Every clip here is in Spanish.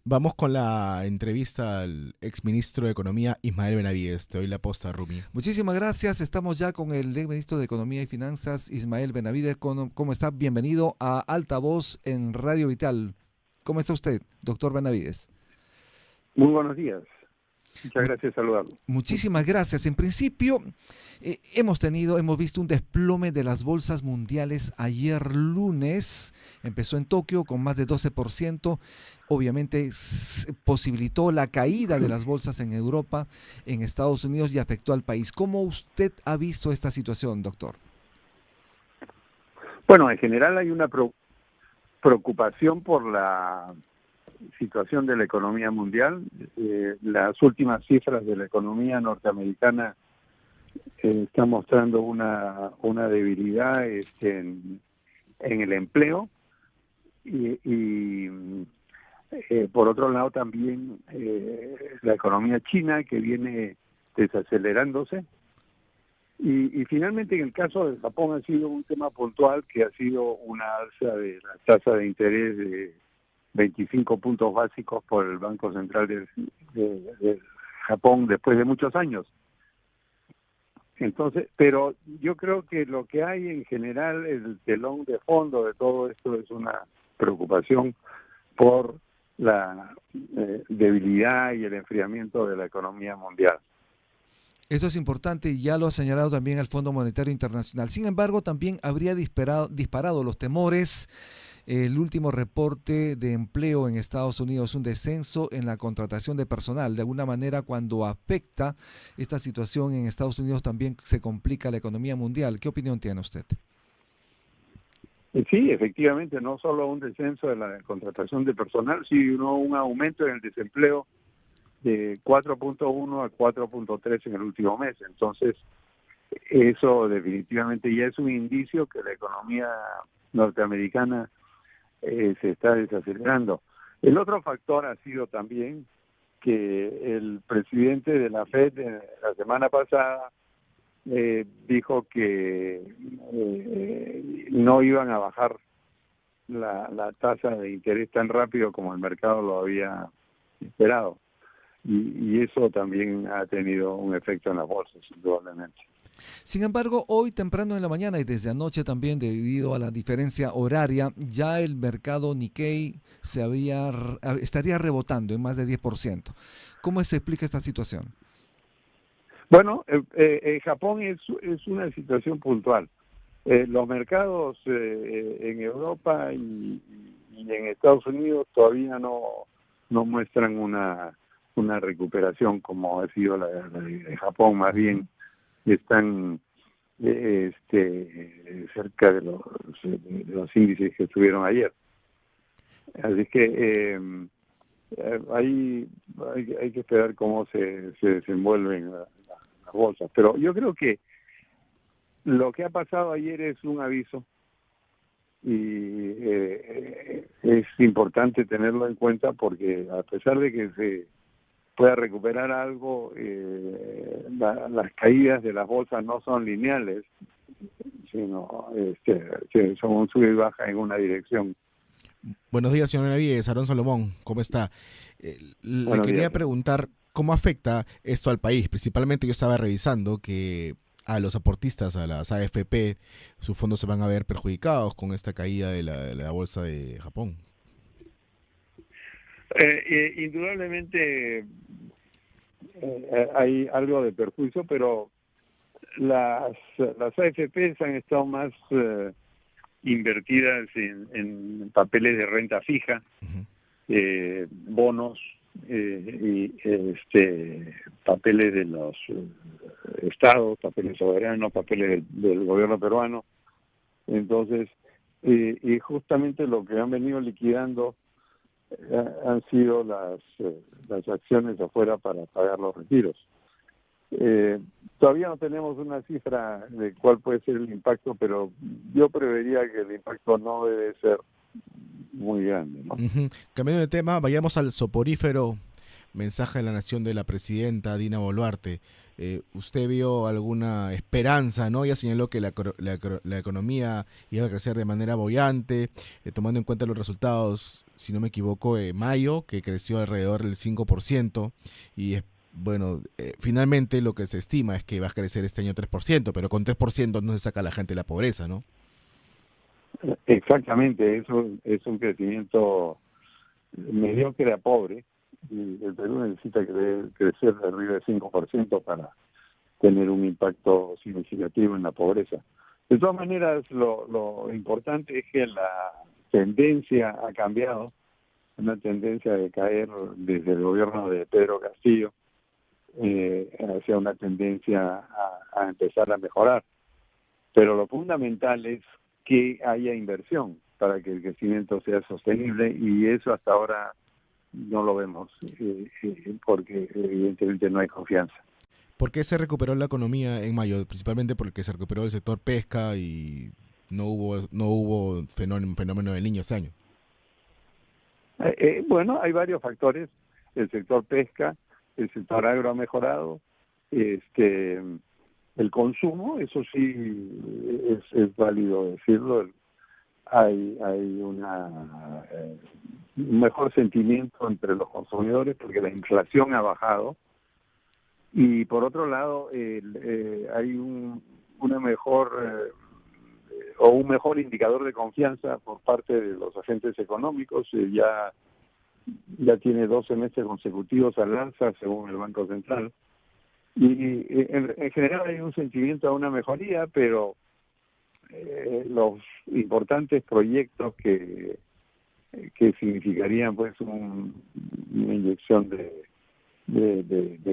Vamos con la entrevista al exministro de Economía, Ismael Benavides. Te doy la posta, Rumi. Muchísimas gracias. Estamos ya con el ministro de Economía y Finanzas, Ismael Benavides. ¿Cómo está? Bienvenido a Altavoz en Radio Vital. ¿Cómo está usted, doctor Benavides? Muy buenos días. Muchas Mu- gracias, saludarlo. Muchísimas gracias. En principio, hemos visto un desplome de las bolsas mundiales ayer lunes. Empezó en Tokio con más de 12%. Obviamente posibilitó la caída de las bolsas en Europa, en Estados Unidos y afectó al país. ¿Cómo usted ha visto esta situación, doctor? Bueno, en general hay una preocupación por la situación de la economía mundial. Las últimas cifras de la economía norteamericana están mostrando una debilidad en el empleo y por otro lado también la economía china, que viene desacelerándose. Y finalmente, en el caso de Japón, ha sido un tema puntual que ha sido una alza de la tasa de interés de 25 puntos básicos por el Banco Central de Japón después de muchos años. Entonces, pero yo creo que lo que hay en general, el telón de fondo de todo esto es una preocupación por la debilidad y el enfriamiento de la economía mundial. Eso es importante y ya lo ha señalado también el Fondo Monetario Internacional. Sin embargo, también habría disparado los temores el último reporte de empleo en Estados Unidos, un descenso en la contratación de personal. De alguna manera, cuando afecta esta situación en Estados Unidos, también se complica la economía mundial. ¿Qué opinión tiene usted? Sí, efectivamente, no solo un descenso de la contratación de personal, sino un aumento en el desempleo de 4.1 a 4.3 en el último mes. Entonces, eso definitivamente ya es un indicio que la economía norteamericana se está desacelerando. El otro factor ha sido también que el presidente de la Fed la semana pasada dijo que no iban a bajar la tasa de interés tan rápido como el mercado lo había esperado. Y eso también ha tenido un efecto en las bolsas, indudablemente. Sin embargo, hoy temprano en la mañana y desde anoche también, debido a la diferencia horaria, ya el mercado Nikkei estaría rebotando en más de 10%. ¿Cómo se explica esta situación? Bueno, en Japón es una situación puntual. Los mercados en Europa y en Estados Unidos todavía no muestran una recuperación como ha sido la de Japón. Más bien están cerca de los índices que estuvieron ayer. Así que hay que esperar cómo se desenvuelven las bolsas. Pero yo creo que lo que ha pasado ayer es un aviso y es importante tenerlo en cuenta porque a pesar de que se pueda recuperar algo, las caídas de las bolsas no son lineales, sino son un sube y baja en una dirección. Buenos días, señor Benavides. Aarón Salomón, ¿cómo está? Le Buenos quería días. preguntar cómo afecta esto al país. Principalmente yo estaba revisando que a los aportistas, a las AFP, sus fondos se van a ver perjudicados con esta caída de la bolsa de Japón. Indudablemente hay algo de perjuicio, pero las AFPs han estado más invertidas en papeles de renta fija, Uh-huh. bonos y papeles de los estados, papeles soberanos, papeles del gobierno peruano. Entonces, y justamente lo que han venido liquidando han sido las acciones afuera para pagar los retiros. Todavía no tenemos una cifra de cuál puede ser el impacto, pero yo prevería que el impacto no debe ser muy grande, ¿no? Uh-huh. Cambiando de tema, vayamos al soporífero mensaje de la nación de la presidenta Dina Boluarte, ¿usted vio alguna esperanza, no? Ya señaló que la economía iba a crecer de manera boyante, tomando en cuenta los resultados, si no me equivoco, de mayo, que creció alrededor del 5%, y bueno, finalmente lo que se estima es que va a crecer este año 3%, pero con 3% no se saca a la gente de la pobreza, ¿no? Exactamente, eso es un crecimiento mediocre a pobre, y el Perú necesita crecer de arriba del 5% para tener un impacto significativo en la pobreza. De todas maneras, lo importante es que la tendencia ha cambiado, una tendencia de caer desde el gobierno de Pedro Castillo hacia una tendencia a empezar a mejorar. Pero lo fundamental es que haya inversión para que el crecimiento sea sostenible, y eso hasta ahora no lo vemos, porque evidentemente no hay confianza. ¿Por qué se recuperó la economía en mayo? Principalmente porque se recuperó el sector pesca y no hubo fenómeno del Niño este año. Bueno, hay varios factores. El sector pesca, el sector agro ha mejorado, el consumo, eso sí es válido decirlo. Hay un mejor sentimiento entre los consumidores porque la inflación ha bajado, y por otro lado hay una mejor o un mejor indicador de confianza por parte de los agentes económicos. Ya tiene 12 meses consecutivos al alza según el Banco Central, y en general hay un sentimiento a una mejoría, pero los importantes proyectos que significarían pues una inyección de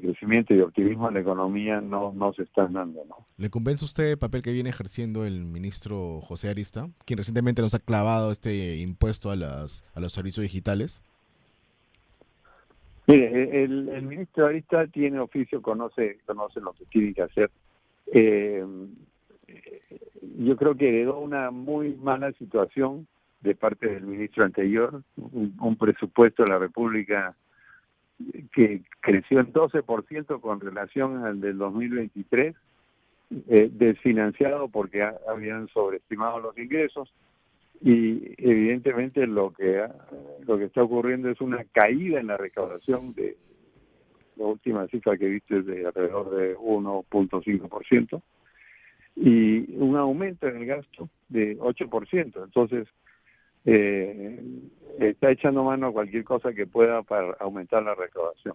crecimiento y de optimismo en la economía no se están dando, ¿no? ¿Le convence usted el papel que viene ejerciendo el ministro José Arista, quien recientemente nos ha clavado este impuesto a los servicios digitales? Mire, el ministro Arista tiene oficio, conoce lo que tiene que hacer. Yo creo que heredó una muy mala situación de parte del ministro anterior, un presupuesto de la República que creció en 12% con relación al del 2023, desfinanciado porque habían sobreestimado los ingresos, y evidentemente lo que está ocurriendo es una caída en la recaudación. De la última cifra que viste es de alrededor de 1.5%, y un aumento en el gasto de 8%. Entonces, está echando mano a cualquier cosa que pueda para aumentar la recaudación.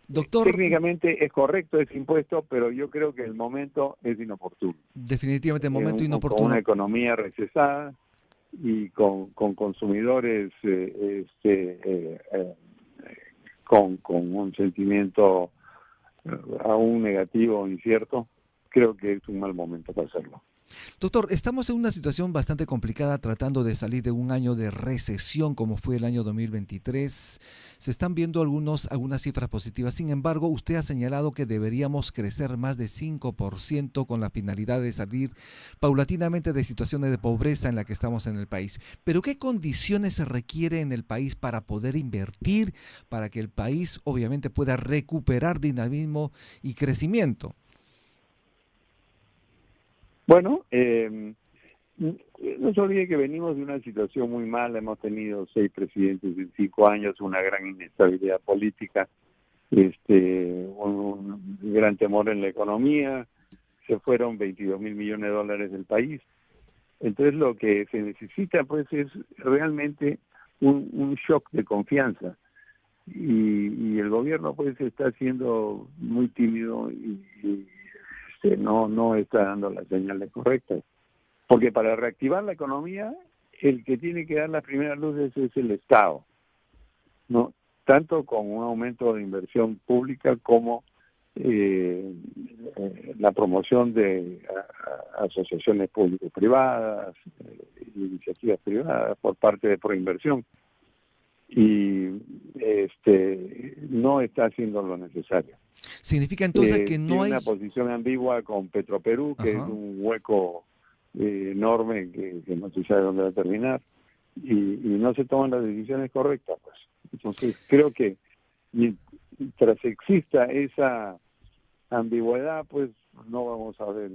Doctor, técnicamente es correcto ese impuesto, pero yo creo que el momento es inoportuno. Definitivamente el momento inoportuno. Con una economía recesada y con consumidores con un sentimiento aún negativo o incierto, creo que es un mal momento para hacerlo. Doctor, estamos en una situación bastante complicada tratando de salir de un año de recesión como fue el año 2023. Se están viendo algunas cifras positivas. Sin embargo, usted ha señalado que deberíamos crecer más de 5% con la finalidad de salir paulatinamente de situaciones de pobreza en la que estamos en el país. Pero ¿qué condiciones se requiere en el país para poder invertir, para que el país obviamente pueda recuperar dinamismo y crecimiento? Bueno, no se olvide que venimos de una situación muy mala. Hemos tenido 6 presidentes en 5 años, una gran inestabilidad política, un gran temor en la economía, se fueron 22 mil millones de dólares del país. Entonces lo que se necesita pues es realmente un shock de confianza, y el gobierno pues está siendo muy tímido y no está dando las señales correctas, porque para reactivar la economía el que tiene que dar las primeras luces es el Estado, no tanto con un aumento de inversión pública como la promoción de asociaciones público-privadas, iniciativas privadas por parte de Proinversión, y no está haciendo lo necesario. Significa entonces que no hay una posición ambigua con Petroperú, que es un hueco enorme que no se sabe dónde va a terminar, y no se toman las decisiones correctas, pues. Entonces creo que mientras exista esa ambigüedad, pues no vamos a ver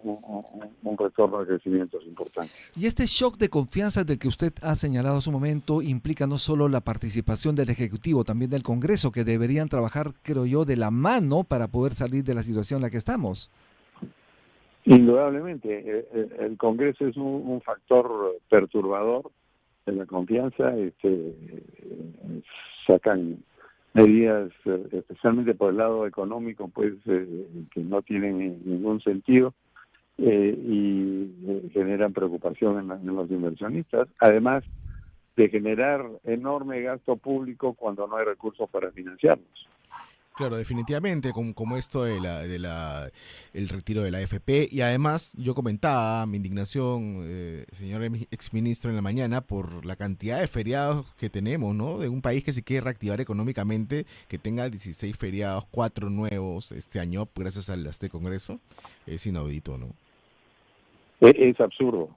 un retorno de crecimientos importante. Y este shock de confianza del que usted ha señalado hace un momento implica no solo la participación del Ejecutivo, también del Congreso, que deberían trabajar, creo yo, de la mano para poder salir de la situación en la que estamos. Indudablemente, el Congreso es un factor perturbador de la confianza. Sacan medidas, especialmente por el lado económico, pues que no tienen ningún sentido y generan preocupación en los inversionistas, además de generar enorme gasto público cuando no hay recursos para financiarlos. Claro, definitivamente, como esto de el retiro de la AFP, y además yo comentaba mi indignación, señor exministro, en la mañana por la cantidad de feriados que tenemos, ¿no? De un país que se quiere reactivar económicamente, que tenga 16 feriados, 4 nuevos este año, gracias a este Congreso, es inaudito, ¿no? Es absurdo.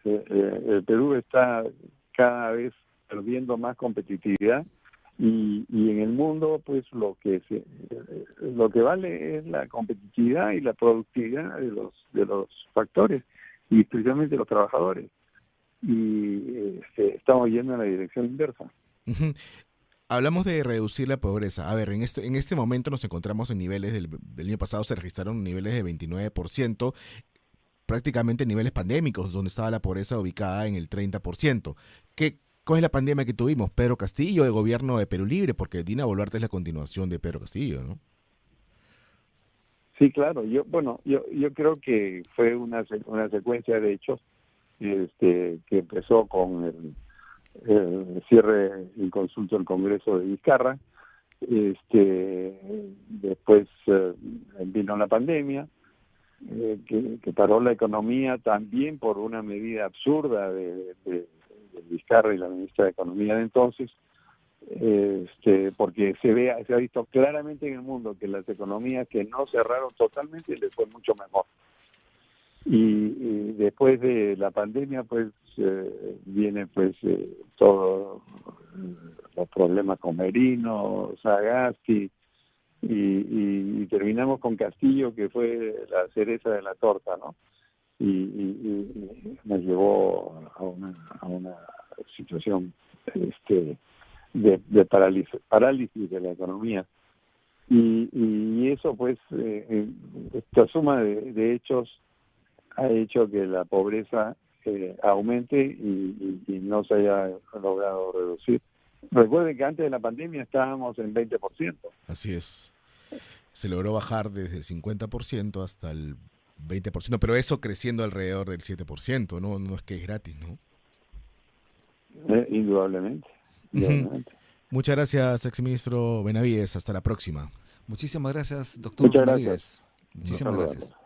El Perú está cada vez perdiendo más competitividad. Y en el mundo, pues lo que vale es la competitividad y la productividad de los factores, y especialmente los trabajadores. Y estamos yendo en la dirección inversa. Uh-huh. Hablamos de reducir la pobreza. A ver, en este momento nos encontramos en niveles del año pasado, se registraron niveles de 29%, prácticamente niveles pandémicos, donde estaba la pobreza ubicada en el 30%. ¿Cuál es la pandemia que tuvimos? Pedro Castillo, el gobierno de Perú Libre, porque Dina Boluarte es la continuación de Pedro Castillo, ¿no? Sí, claro. Yo creo que fue una secuencia de hechos que empezó con el cierre inconsulto del Congreso de Vizcarra. Después vino la pandemia, que paró la economía también por una medida absurda de Vizcarra y la ministra de Economía de entonces, porque se ha visto claramente en el mundo que las economías que no cerraron totalmente les fue mucho mejor. Y después de la pandemia, pues viene pues todos los problemas con Merino, Sagasti, y terminamos con Castillo, que fue la cereza de la torta, ¿no? Y nos llevó a una situación de parálisis de la economía, y eso pues esta suma de hechos ha hecho que la pobreza aumente y no se haya logrado reducir. Recuerden que antes de la pandemia estábamos en 20%. Así es. Se logró bajar desde el 50% hasta el 20%, pero eso creciendo alrededor del 7%, ¿no? No es que es gratis, ¿no? Indudablemente. Muchas gracias, exministro Benavides. Hasta la próxima. Muchísimas gracias, doctor Benavides. Muchísimas gracias.